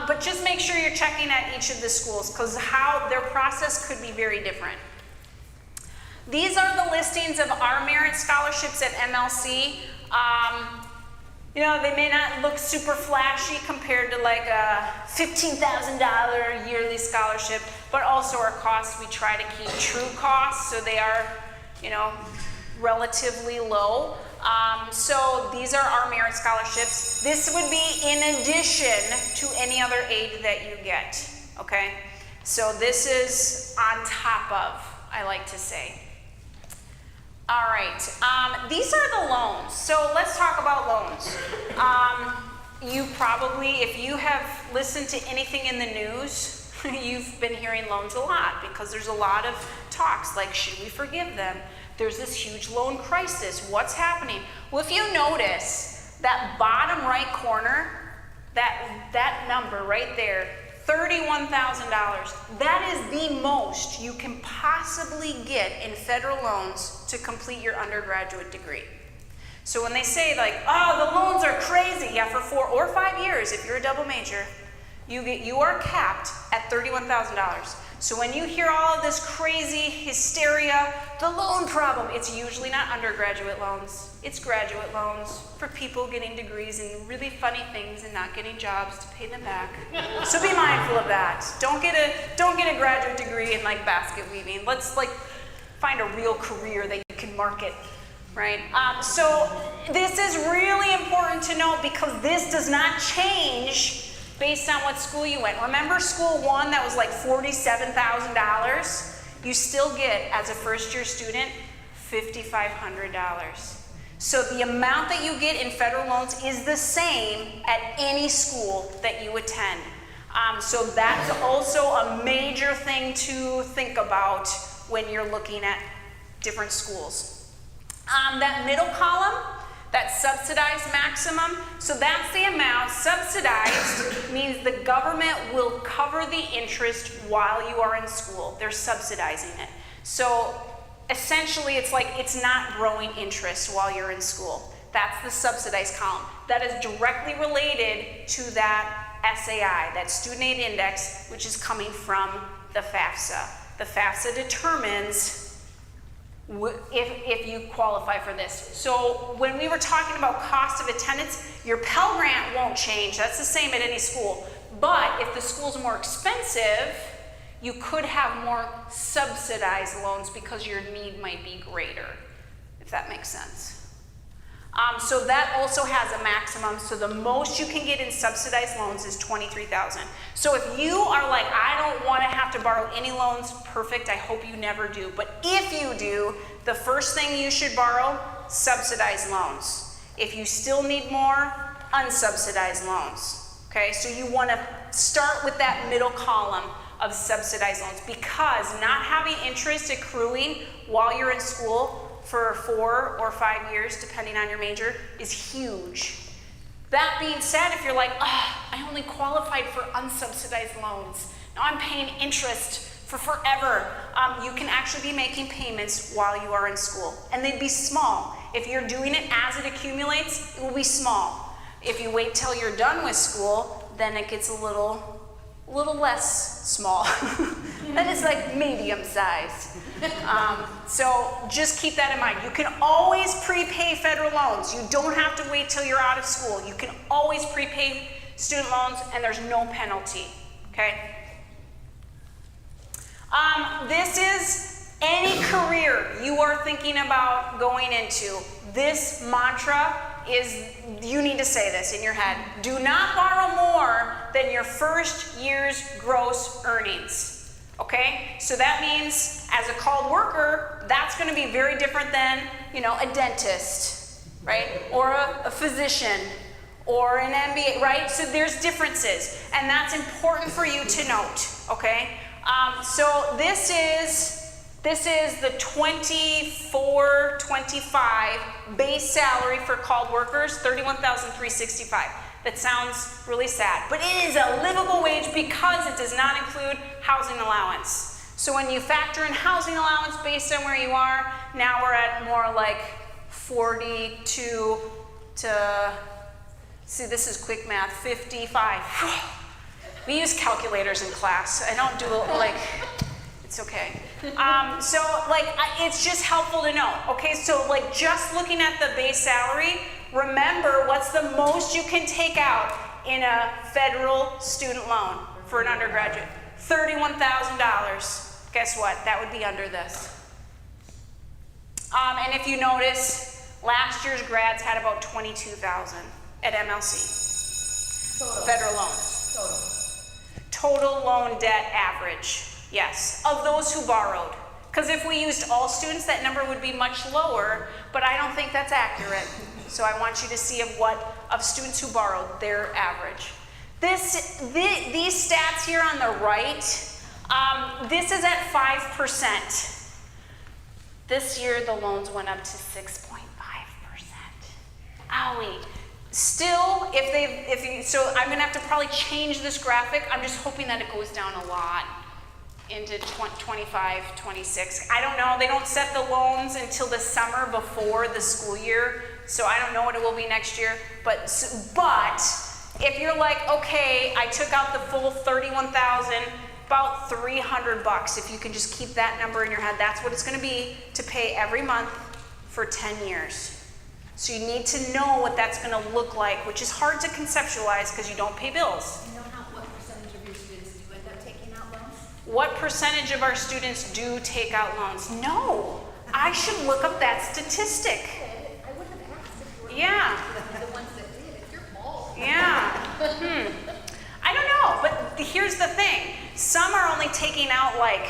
But just make sure you're checking at each of the schools, because how their process could be very different. These are the listings of our merit scholarships at MLC. You know, they may not look super flashy compared to like a $15,000 yearly scholarship, but also our costs, we try to keep true costs, so they are, you know, relatively low. So these are our merit scholarships. This would be in addition to any other aid that you get, okay? So this is on top of, I like to say. All right, these are the loans. So let's talk about loans. You probably, if you have listened to anything in the news, you've been hearing loans a lot, because there's a lot of talks like, should we forgive them? There's this huge loan crisis. What's happening? Well, if you notice that bottom right corner, that number right there, $31,000, that is the most you can possibly get in federal loans to complete your undergraduate degree. So when they say like, oh, the loans are crazy, yeah, for 4 or 5 years, if you're a double major, you are capped at $31,000. So when you hear all of this crazy hysteria, the loan problem, it's usually not undergraduate loans. It's graduate loans for people getting degrees in really funny things and not getting jobs to pay them back. So be mindful of that. Don't get a graduate degree in like basket weaving. Let's like find a real career that you can market, right? So this is really important to note, because this does not change based on what school you went. Remember school one that was like $47,000? You still get, as a first-year student, $5,500. So the amount that you get in federal loans is the same at any school that you attend. So that's also a major thing to think about when you're looking at different schools. That middle column, that subsidized maximum, so that's the amount. Subsidized means the government will cover the interest while you are in school. They're subsidizing it. So essentially it's like it's not growing interest while you're in school. That's the subsidized column. That is directly related to that SAI, that student aid index, which is coming from the FAFSA. The FAFSA determines if you qualify for this. So when we were talking about cost of attendance, your Pell Grant won't change. That's the same at any school. But if the school's more expensive, you could have more subsidized loans because your need might be greater, if that makes sense. So that also has a maximum. So the most you can get in subsidized loans is $23,000. So if you are like, I don't want to have to borrow any loans, perfect, I hope you never do. But if you do, the first thing you should borrow, subsidized loans. If you still need more, unsubsidized loans. Okay, so you want to start with that middle column of subsidized loans, because not having interest accruing while you're in school for 4 or 5 years, depending on your major, is huge. That being said, if you're like, I only qualified for unsubsidized loans, now I'm paying interest for forever, you can actually be making payments while you are in school, and they'd be small. If you're doing it as it accumulates, it will be small. If you wait till you're done with school, then it gets a little less small. Then it's like medium sized. So just keep that in mind. You can always prepay federal loans. You don't have to wait till you're out of school. You can always prepay student loans, and there's no penalty, okay? This is any career you are thinking about going into. This mantra is, you need to say this in your head. Do not borrow more than your first year's gross earnings. Okay? So that means as a called worker, that's going to be very different than, a dentist, right? Or a physician, or an MBA, right? So there's differences, and that's important for you to note, okay? So this is the 24-25 base salary for called workers, $31,365. That sounds really sad, but it is a livable wage because it does not include housing allowance. So when you factor in housing allowance based on where you are, now we're at more like 42 to, see, this is quick math, 55. We use calculators in class. I don't do it's okay. It's just helpful to know. Okay, so just looking at the base salary, remember what's the most you can take out in a federal student loan for an undergraduate? $31,000. Guess what? That would be under this. And if you notice, last year's grads had about $22,000 at MLC. Total. Federal loans. Total. Total loan debt average. Yes, of those who borrowed. Because if we used all students, that number would be much lower, but I don't think that's accurate. So I want you to see of students who borrowed, their average. These stats here on the right, this is at 5%. This year the loans went up to 6.5%. Owie. Still, so I'm gonna have to probably change this graphic. I'm just hoping that it goes down a lot into 25, 26. I don't know, they don't set the loans until the summer before the school year, so I don't know what it will be next year, but if you're like, okay, I took out the full 31,000, about $300, if you can just keep that number in your head, that's what it's gonna be to pay every month for 10 years. So you need to know what that's gonna look like, which is hard to conceptualize because you don't pay bills. Do you know what percentage of your students do end up taking out loans? What percentage of our students do take out loans? No, I should look up that statistic. I wouldn't have asked if you were Yeah. the ones that did. It's your fault. Yeah. I don't know, but here's the thing. Some are only taking out like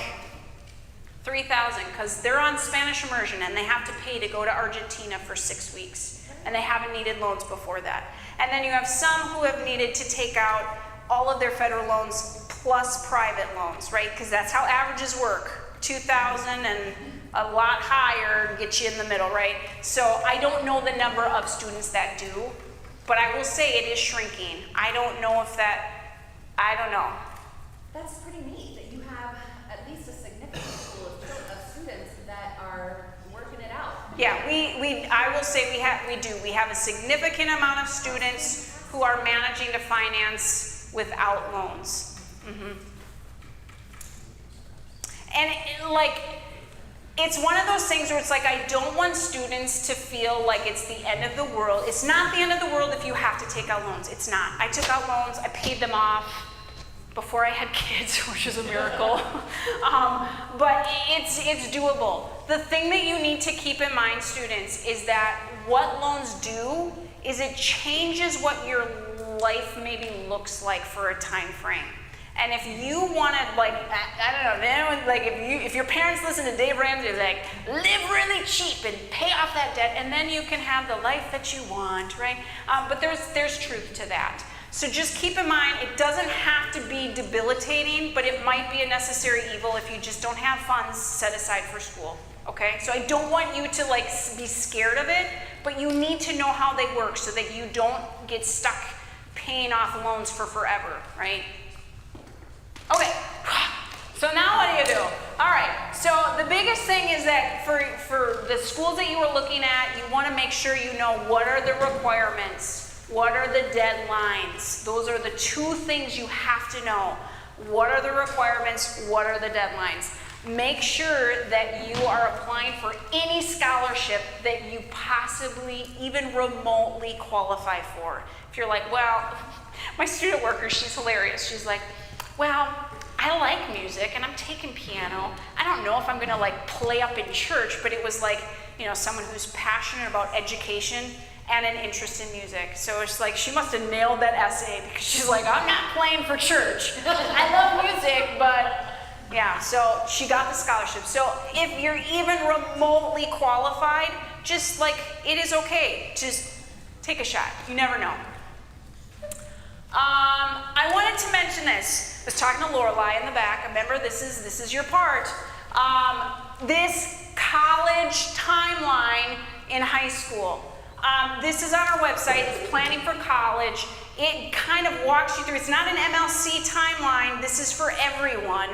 3,000 because they're on Spanish immersion and they have to pay to go to Argentina for 6 weeks. And they haven't needed loans before that. And then you have some who have needed to take out all of their federal loans plus private loans, right? Because that's how averages work. 2,000 and a lot higher gets you in the middle, right? So I don't know the number of students that do, but I will say it is shrinking. I don't know. That's pretty neat that you have at least a significant pool of students that are working it out. Yeah, I will say we do. We have a significant amount of students who are managing to finance without loans. And it's one of those things where it's like, I don't want students to feel like it's the end of the world. It's not the end of the world if you have to take out loans. It's not. I took out loans, I paid them off before I had kids, which is a miracle. But it's doable. The thing that you need to keep in mind, students, is that what loans do is it changes what your life maybe looks like for a time frame. And if you want to, if your parents listen to Dave Ramsey, live really cheap and pay off that debt, and then you can have the life that you want, right? But there's truth to that. So just keep in mind, it doesn't have to be debilitating, but it might be a necessary evil if you just don't have funds set aside for school, okay? So I don't want you to be scared of it, but you need to know how they work so that you don't get stuck paying off loans for forever, right? Okay, so now what do? All right, so the biggest thing is that for the schools that you are looking at, you want to make sure you know what are the requirements, what are the deadlines. Those are the two things you have to know. What are the requirements, what are the deadlines? Make sure that you are applying for any scholarship that you possibly even remotely qualify for. If you're like, well, my student worker, she's hilarious. She's like, well, I I like music and I'm taking piano. I don't know if I'm gonna like play up in church, but it was like, you know, someone who's passionate about education and an interest in music. So it's like she must have nailed that essay because she's like, I'm not playing for church. I love music, but yeah, so she got the scholarship. So if you're even remotely qualified, just like, it is okay. Just take a shot. You never know. I wanted to mention this. I was talking to Lorelei in the back. Remember, this is your part. This college timeline in high school. This is on our website. It's Planning for College. It kind of walks you through. It's not an MLC timeline. This is for everyone.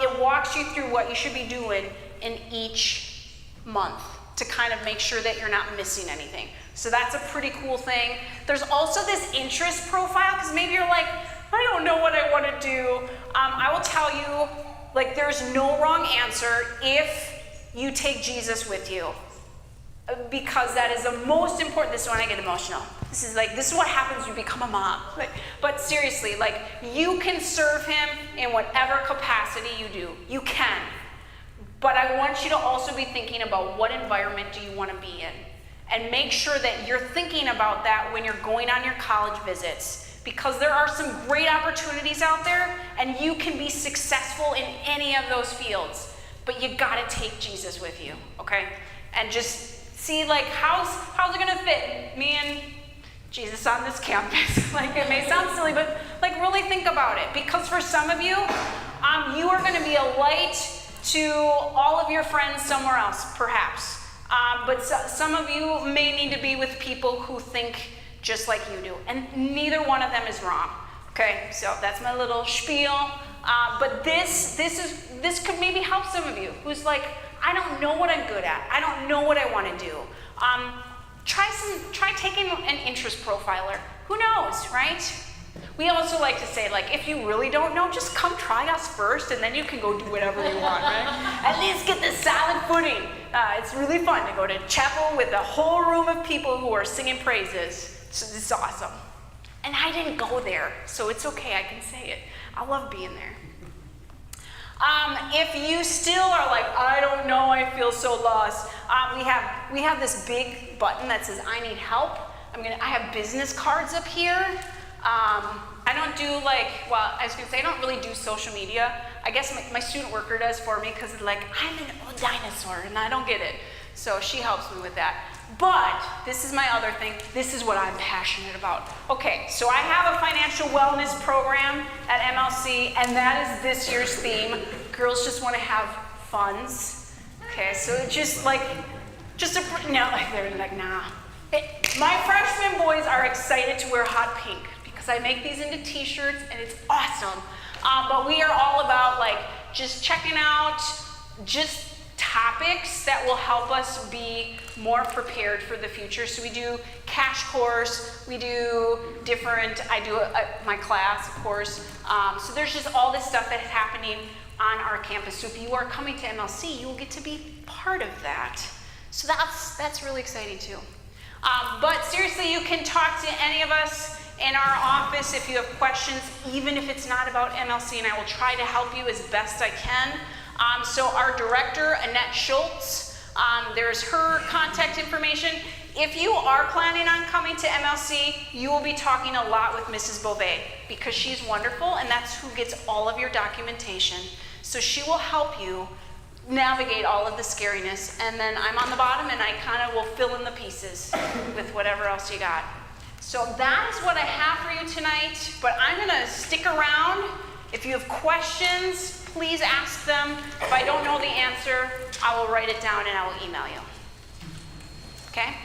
It walks you through what you should be doing in each month to kind of make sure that you're not missing anything. So that's a pretty cool thing. There's also this interest profile, because maybe you're like, I don't know what I want to do. I will tell you, like, there's no wrong answer if you take Jesus with you. Because that is the most important. This is when I get emotional. This is what happens when you become a mom. But seriously, like, you can serve him in whatever capacity you do. You can. But I want you to also be thinking about what environment do you want to be in. And make sure that you're thinking about that when you're going on your college visits. Because there are some great opportunities out there, and you can be successful in any of those fields. But you gotta take Jesus with you, okay? And just see, like, how's it gonna fit me and Jesus on this campus? Like, it may sound silly, but like, really think about it. Because for some of you, you are gonna be a light to all of your friends somewhere else, perhaps. But some of you may need to be with people who think just like you do. And neither one of them is wrong. Okay, so that's my little spiel. But this could maybe help some of you who's like, I don't know what I'm good at. I don't know what I want to do. Try taking an interest profiler. Who knows, right? We also like to say, like, if you really don't know, just come try us first, and then you can go do whatever you want, right? At least get the solid footing. It's really fun to go to chapel with a whole room of people who are singing praises. It's awesome. And I didn't go there, so it's okay, I can say it. I love being there. If you still are like, I don't know, I feel so lost, we have this big button that says, I need help. I have business cards up here. I don't do I don't really do social media. I guess my student worker does for me because like, I'm an old dinosaur and I don't get it. So she helps me with that. But this is my other thing. This is what I'm passionate about. Okay, so I have a financial wellness program at MLC, and that is this year's theme. Girls just want to have funds. Okay, so they're like, nah. My freshman boys are excited to wear hot pink because I make these into t-shirts and it's awesome. But we are all about just checking out just topics that will help us be more prepared for the future. So we do cash course, we do my class, of course. So there's just all this stuff that's happening on our campus. So if you are coming to MLC, you will get to be part of that. So that's really exciting too. But seriously, you can talk to any of us in our office if you have questions, even if it's not about MLC, and I will try to help you as best I can. So our director, Annette Schultz, there's her contact information. If you are planning on coming to MLC, you will be talking a lot with Mrs. Beauvais because she's wonderful and that's who gets all of your documentation. So she will help you navigate all of the scariness, and then I'm on the bottom and I kind of will fill in the pieces with whatever else you got. So that is what I have for you tonight, but I'm gonna stick around. If you have questions, please ask them. If I don't know the answer, I will write it down and I will email you. Okay?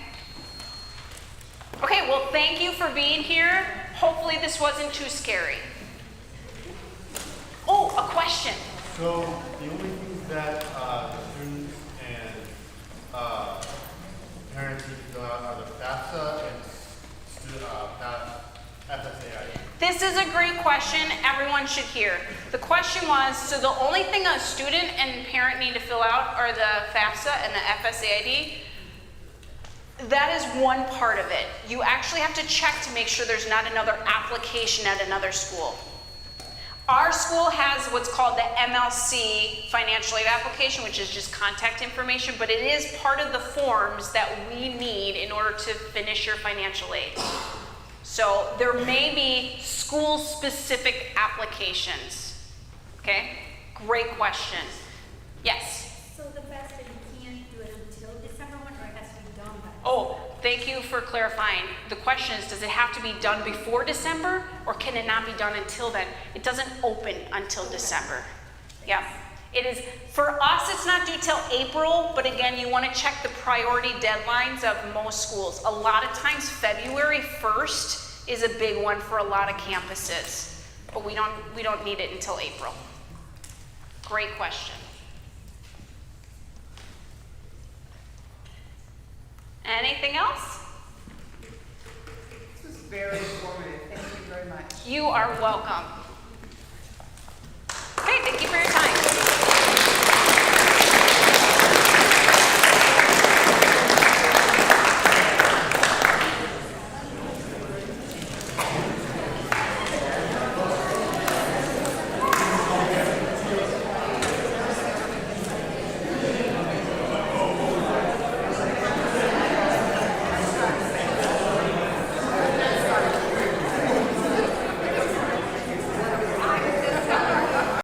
Okay, well, thank you for being here. Hopefully this wasn't too scary. Oh, a question. So the only things that students and parents need to fill out are the FAFSA and FSA ID. This is a great question everyone should hear. The question was, so the only thing a student and parent need to fill out are the FAFSA and the FSA ID. That is one part of it. You actually have to check to make sure there's not another application at another school. Our school school has what's called the MLC financial aid application, which is just contact information, but it is part of the forms that we need in order to finish your financial aid. So there may be school-specific applications. Okay? Great question. Yes? So the FAFSA, you can't do it until December 1, or it has to be done by? Oh, thank you for clarifying. The question is, does it have to be done before December, or can it not be done until then? It doesn't open until December. Yeah. It is, for us, it's not due till April, but again, you want to check the priority deadlines of most schools. A lot of times, February 1st is a big one for a lot of campuses, but we don't need it until April. Great question. Anything else? This was very informative. Thank you very much. You are welcome.